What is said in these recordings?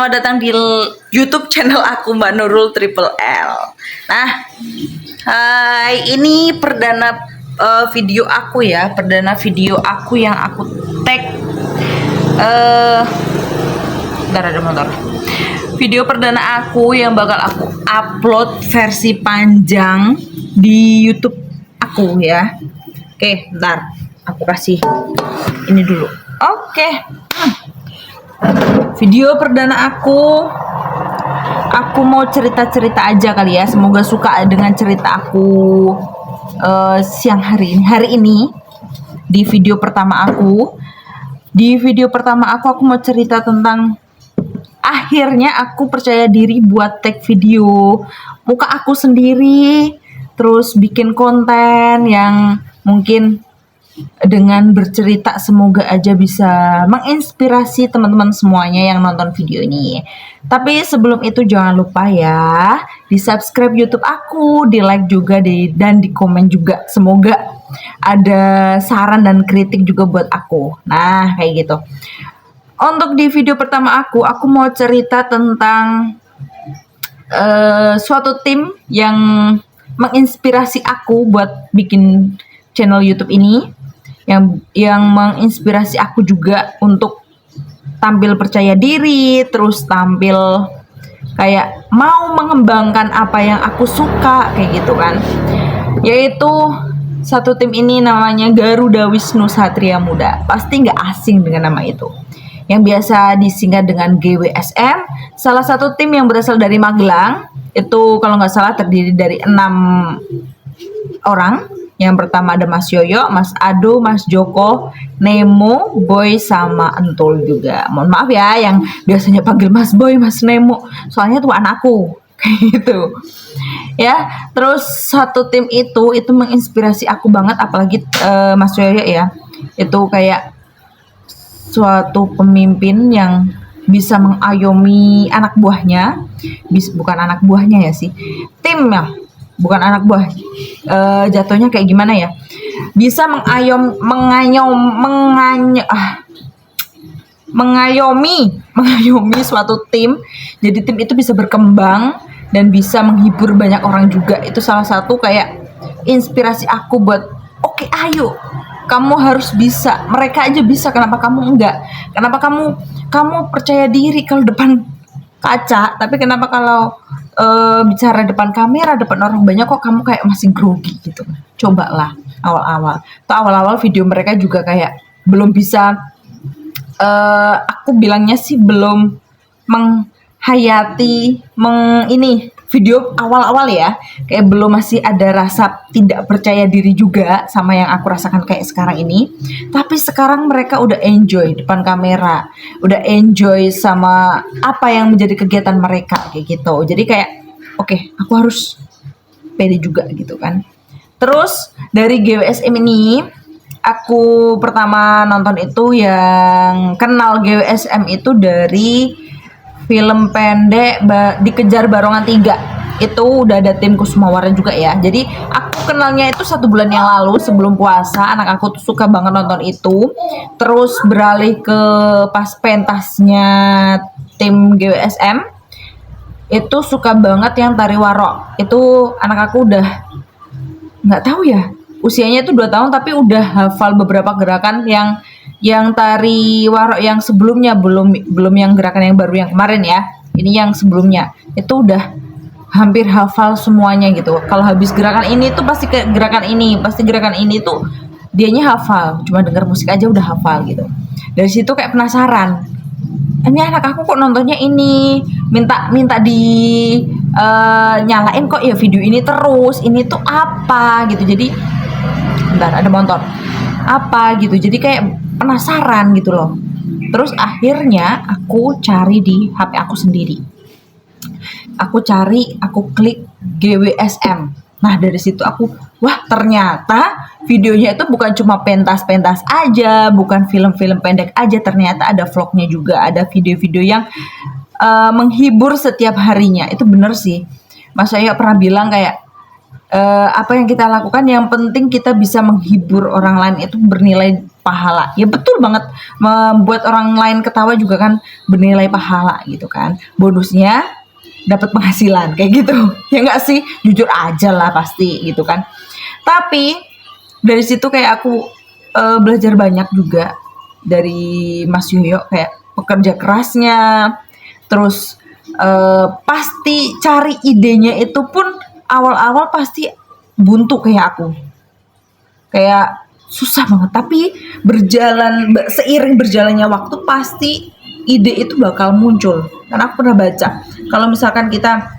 selamat datang di YouTube channel aku Mbak Nurul Triple L. Nah, hai, ini perdana video aku ya, perdana video aku yang aku tag. Bentar, ada motor. Video perdana aku yang bakal aku upload versi panjang di YouTube aku ya. Oke, bentar, aku kasih ini dulu. Oke. Video perdana aku mau cerita-cerita aja kali ya. Semoga suka dengan cerita aku siang hari ini di video pertama aku. Di video pertama aku mau cerita tentang akhirnya aku percaya diri buat take video muka aku sendiri, terus bikin konten yang mungkin dengan bercerita semoga aja bisa menginspirasi teman-teman semuanya yang nonton video ini. Tapi sebelum itu jangan lupa ya di subscribe YouTube aku, di like juga dan di komen juga. Semoga ada saran dan kritik juga buat aku. Nah kayak gitu. Untuk di video pertama aku mau cerita tentang suatu tim yang menginspirasi aku buat bikin channel YouTube ini. Yang menginspirasi aku juga untuk tampil percaya diri, terus tampil kayak mau mengembangkan apa yang aku suka kayak gitu kan. Yaitu satu tim ini namanya Garuda Wisnu Satria Muda. Pasti nggak asing dengan nama itu. Yang biasa disingkat dengan GWSM, salah satu tim yang berasal dari Magelang. Itu kalau nggak salah terdiri dari 6 orang. Yang pertama ada Mas Yoyo, Mas Ado, Mas Joko, Nemo, Boy, sama Entul juga. Mohon maaf ya yang biasanya panggil Mas Boy, Mas Nemo. Soalnya tuh anakku. Kayak gitu. Ya, terus satu tim itu menginspirasi aku banget, apalagi Mas Yoyo ya. Itu kayak suatu pemimpin yang bisa mengayomi anak buahnya. Bukan anak buahnya ya sih. Timnya. Bukan anak buah, jatuhnya kayak gimana ya? Bisa mengayomi suatu tim. Jadi tim itu bisa berkembang dan bisa menghibur banyak orang juga. Itu salah satu kayak inspirasi aku buat oke, ayo, kamu harus bisa. Mereka aja bisa, kenapa kamu enggak? Kenapa kamu percaya diri kalau depan kaca, tapi kenapa kalau bicara depan kamera, depan orang banyak kok kamu kayak masih grogi gitu. Cobalah awal-awal video mereka juga kayak belum bisa, aku bilangnya sih belum menghayati ini video awal-awal ya, kayak belum, masih ada rasa tidak percaya diri juga sama yang aku rasakan kayak sekarang ini. Tapi sekarang mereka udah enjoy depan kamera, udah enjoy sama apa yang menjadi kegiatan mereka kayak gitu. Jadi kayak oke, aku harus pede juga gitu kan. Terus dari GWSM ini aku pertama nonton itu, yang kenal GWSM itu dari film pendek Dikejar Barongan 3. Itu udah ada tim Kusumawara juga ya. Jadi aku kenalnya itu 1 bulan yang lalu sebelum puasa. Anak aku tuh suka banget nonton itu. Terus beralih ke pas pentasnya tim GWSM. Itu suka banget yang tari warok. Itu anak aku udah nggak tahu ya, usianya itu 2 tahun tapi udah hafal beberapa gerakan yang tari warok yang sebelumnya, belum yang gerakan yang baru yang kemarin ya. Ini yang sebelumnya itu udah hampir hafal semuanya gitu. Kalau habis gerakan ini tuh pasti ke gerakan ini, tuh dianya hafal. Cuma dengar musik aja udah hafal gitu. Dari situ kayak penasaran. Ini anak aku kok nontonnya ini, minta di nyalain kok ya video ini terus. Ini tuh apa gitu. Jadi bentar, ada motor. Apa gitu. Jadi kayak penasaran gitu loh. Terus akhirnya aku cari di HP aku sendiri. Aku klik GWSM. Nah dari situ wah ternyata videonya itu bukan cuma pentas-pentas aja, bukan film-film pendek aja, ternyata ada vlognya juga, ada video-video yang menghibur setiap harinya. Itu bener sih, Mas Ayo pernah bilang kayak apa yang kita lakukan, yang penting kita bisa menghibur orang lain, itu bernilai pahala. Ya betul banget, membuat orang lain ketawa juga kan bernilai pahala gitu kan. Bonusnya dapat penghasilan kayak gitu. Ya enggak sih? Jujur aja lah pasti gitu kan. Tapi dari situ kayak aku belajar banyak juga dari Mas Yoyo, kayak pekerja kerasnya, terus pasti cari idenya itu pun awal-awal pasti buntu kayak aku, kayak susah banget, tapi seiring berjalannya waktu pasti ide itu bakal muncul. Karena aku pernah baca kalau misalkan kita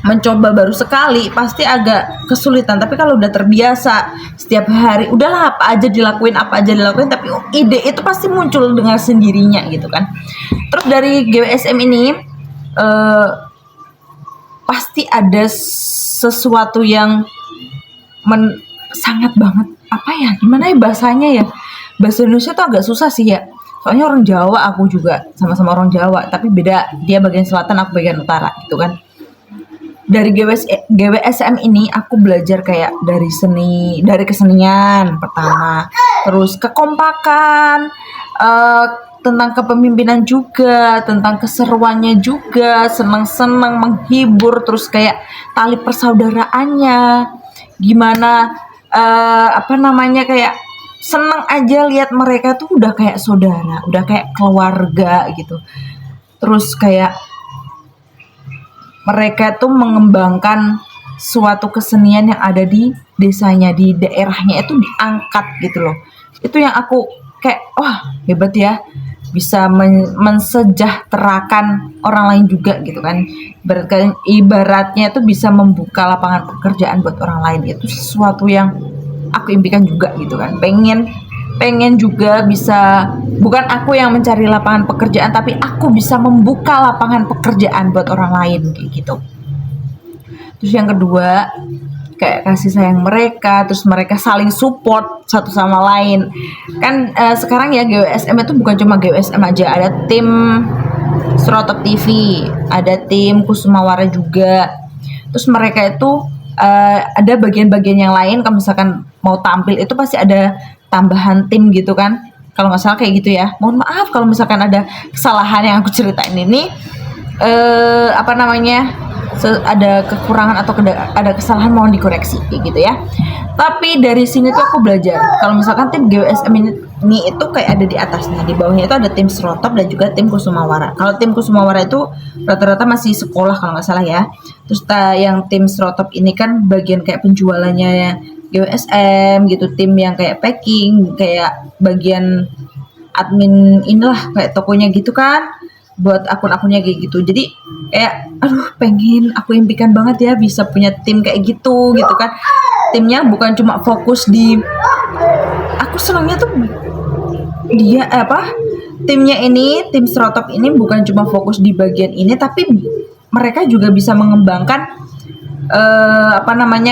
mencoba baru sekali pasti agak kesulitan, tapi kalau udah terbiasa setiap hari udahlah apa aja dilakuin tapi ide itu pasti muncul dengan sendirinya gitu kan. Terus dari GWSM ini pasti ada sesuatu yang sangat banget, apa ya, gimana ya bahasanya ya, bahasa Indonesia tuh agak susah sih ya, soalnya orang Jawa, aku juga sama-sama orang Jawa tapi beda, dia bagian selatan aku bagian utara gitu kan. Dari GWSM ini aku belajar kayak dari kesenian pertama, terus kekompakan, tentang kepemimpinan juga, tentang keseruannya juga, senang-senang, menghibur, terus kayak tali persaudaraannya gimana, kayak senang aja lihat mereka tuh udah kayak saudara, udah kayak keluarga gitu. Terus kayak mereka tuh mengembangkan suatu kesenian yang ada di desanya, di daerahnya itu diangkat gitu loh. Itu yang aku kayak, wah hebat ya, bisa mensejahterakan orang lain juga gitu kan. Ibaratnya itu bisa membuka lapangan pekerjaan buat orang lain. Itu sesuatu yang aku impikan juga gitu kan. Pengen juga bisa, bukan aku yang mencari lapangan pekerjaan, tapi aku bisa membuka lapangan pekerjaan buat orang lain kayak gitu. Terus yang kedua, kayak kasih sayang mereka, terus mereka saling support satu sama lain kan. Sekarang ya GWSM itu bukan cuma GWSM aja, ada tim Serotop TV, ada tim Kusumawara juga. Terus mereka itu ada bagian-bagian yang lain, kalau misalkan mau tampil itu pasti ada tambahan tim gitu kan, kalau nggak salah kayak gitu ya. Mohon maaf kalau misalkan ada kesalahan yang aku ceritain ini, ada kekurangan atau ada kesalahan, mohon dikoreksi kayak gitu ya. Tapi dari sini tuh aku belajar kalau misalkan tim GWSM ini itu kayak ada di atasnya, di bawahnya itu ada tim Serotop dan juga tim Kusumawara. Kalau tim Kusumawara itu rata-rata masih sekolah kalau nggak salah ya. Terus yang tim Serotop ini kan bagian kayak penjualannya GWSM gitu, tim yang kayak packing, kayak bagian admin inilah, kayak tokonya gitu kan, buat akun-akunnya kayak gitu. Jadi kayak aku impikan banget ya bisa punya tim kayak gitu kan. Timnya bukan cuma fokus di, aku senangnya tuh timnya ini, tim Serotop ini bukan cuma fokus di bagian ini, tapi mereka juga bisa mengembangkan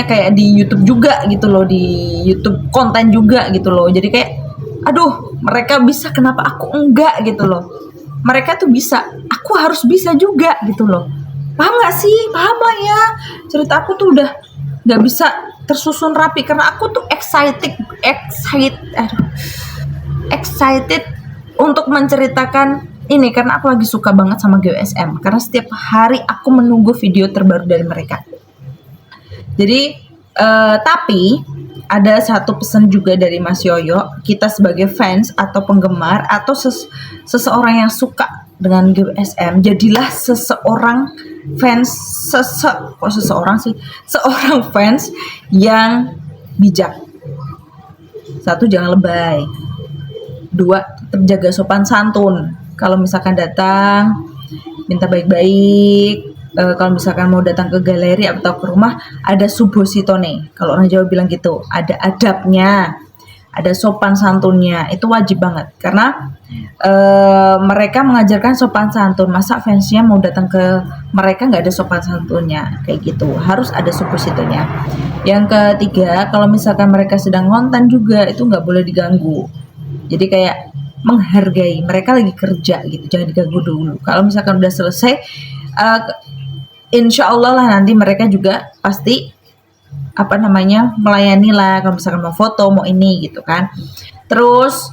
kayak di YouTube juga gitu loh, di YouTube konten juga gitu loh. Jadi kayak mereka bisa, kenapa aku enggak gitu loh. Mereka tuh bisa, aku harus bisa juga gitu loh. Paham gak sih? Paham lah ya, cerita aku tuh udah gak bisa tersusun rapi karena aku tuh excited untuk menceritakan ini, karena aku lagi suka banget sama GWSM, karena setiap hari aku menunggu video terbaru dari mereka. Jadi tapi ada satu pesan juga dari Mas Yoyo, kita sebagai fans atau penggemar atau seseorang yang suka dengan GWSM, jadilah seorang fans yang bijak. 1, jangan lebay. 2, tetap jaga sopan santun. Kalau misalkan datang, minta baik-baik. Kalau misalkan mau datang ke galeri atau ke rumah, ada subositone. Kalau orang Jawa bilang gitu, ada adabnya, ada sopan santunnya. Itu wajib banget karena mereka mengajarkan sopan santun. Masa fansnya mau datang ke mereka nggak ada sopan santunnya kayak gitu? Harus ada subositonya. Yang ketiga, kalau misalkan mereka sedang ngonten juga, itu nggak boleh diganggu. Jadi kayak menghargai, mereka lagi kerja gitu, jangan diganggu dulu. Kalau misalkan udah selesai, insya Allah lah nanti mereka juga pasti melayani lah, kalau misalkan mau foto, mau ini gitu kan. Terus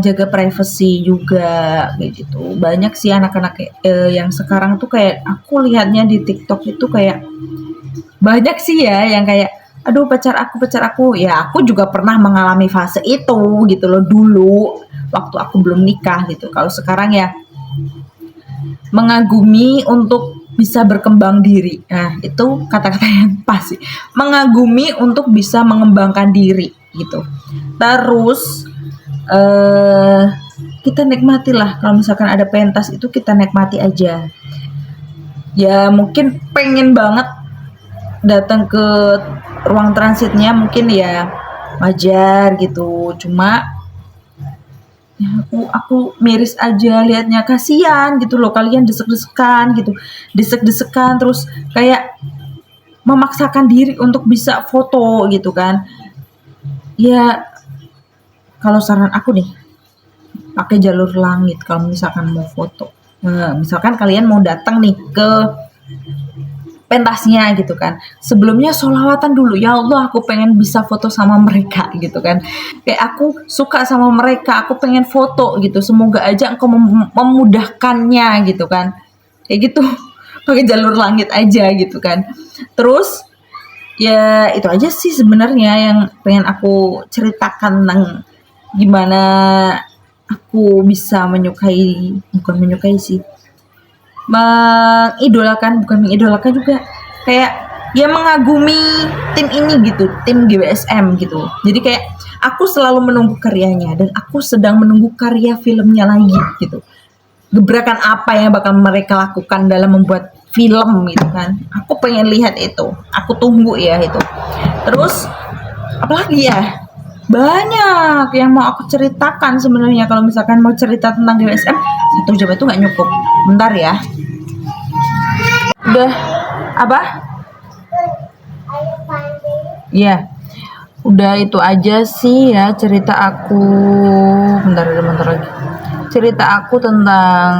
jaga privasi juga kayak gitu. Banyak sih anak-anak yang sekarang tuh kayak aku lihatnya di TikTok itu kayak banyak sih ya yang kayak aduh pacar aku ya aku juga pernah mengalami fase itu gitu loh dulu waktu aku belum nikah gitu. Kalau sekarang ya mengagumi untuk bisa berkembang diri. Nah, itu kata-kata yang pas sih. Mengagumi untuk bisa mengembangkan diri gitu. Terus eh kita nikmatilah kalau misalkan ada pentas itu kita nikmati aja. Ya mungkin pengen banget datang ke ruang transitnya mungkin ya wajar gitu. Cuma ya aku miris aja liatnya, kasihan gitu loh kalian desek-desekan gitu, desek-desekan terus kayak memaksakan diri untuk bisa foto gitu kan. Ya kalau saran aku nih pakai jalur langit kalau misalkan mau foto. Nah, misalkan kalian mau datang nih ke pentasnya gitu kan. Sebelumnya sholawatan dulu, ya Allah aku pengen bisa foto sama mereka gitu kan. Kayak aku suka sama mereka, aku pengen foto gitu. Semoga aja engkau memudahkannya gitu kan. Kayak gitu. Pakai jalur langit aja gitu kan. Terus ya itu aja sih sebenarnya yang pengen aku ceritakan tentang gimana aku bisa menyukai, bukan menyukai sih, bukan mengidolakan juga, kayak ya mengagumi tim ini gitu, tim GWSM gitu. Jadi kayak aku selalu menunggu karyanya dan aku sedang menunggu karya filmnya lagi gitu. Gebrakan apa yang bakal mereka lakukan dalam membuat film gitu kan. Aku pengen lihat itu. Aku tunggu ya itu. Terus apalagi ya? Banyak yang mau aku ceritakan sebenarnya. Kalau misalkan mau cerita tentang GWSM, 1 jam itu nggak cukup. Bentar ya. Udah apa? Iya. Udah itu aja sih ya cerita aku. Bentar lagi. Cerita aku tentang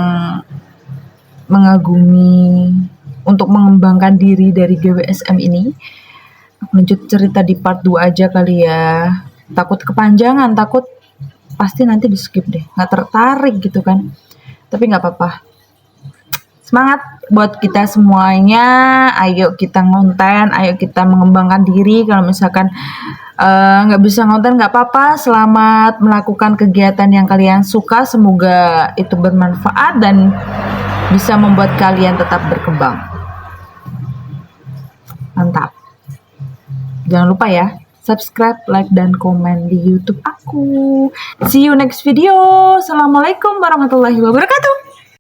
mengagumi untuk mengembangkan diri dari GWSM ini. Aku lanjut cerita di part 2 aja kali ya. Takut kepanjangan, takut pasti nanti di skip deh. Nggak tertarik gitu kan. Tapi nggak apa-apa. Semangat buat kita semuanya, ayo kita ngonten, ayo kita mengembangkan diri. Kalau misalkan nggak bisa ngonten nggak apa-apa, selamat melakukan kegiatan yang kalian suka, semoga itu bermanfaat dan bisa membuat kalian tetap berkembang. Mantap. Jangan lupa ya, subscribe, like, dan komen di YouTube aku. See you next video. Assalamualaikum warahmatullahi wabarakatuh.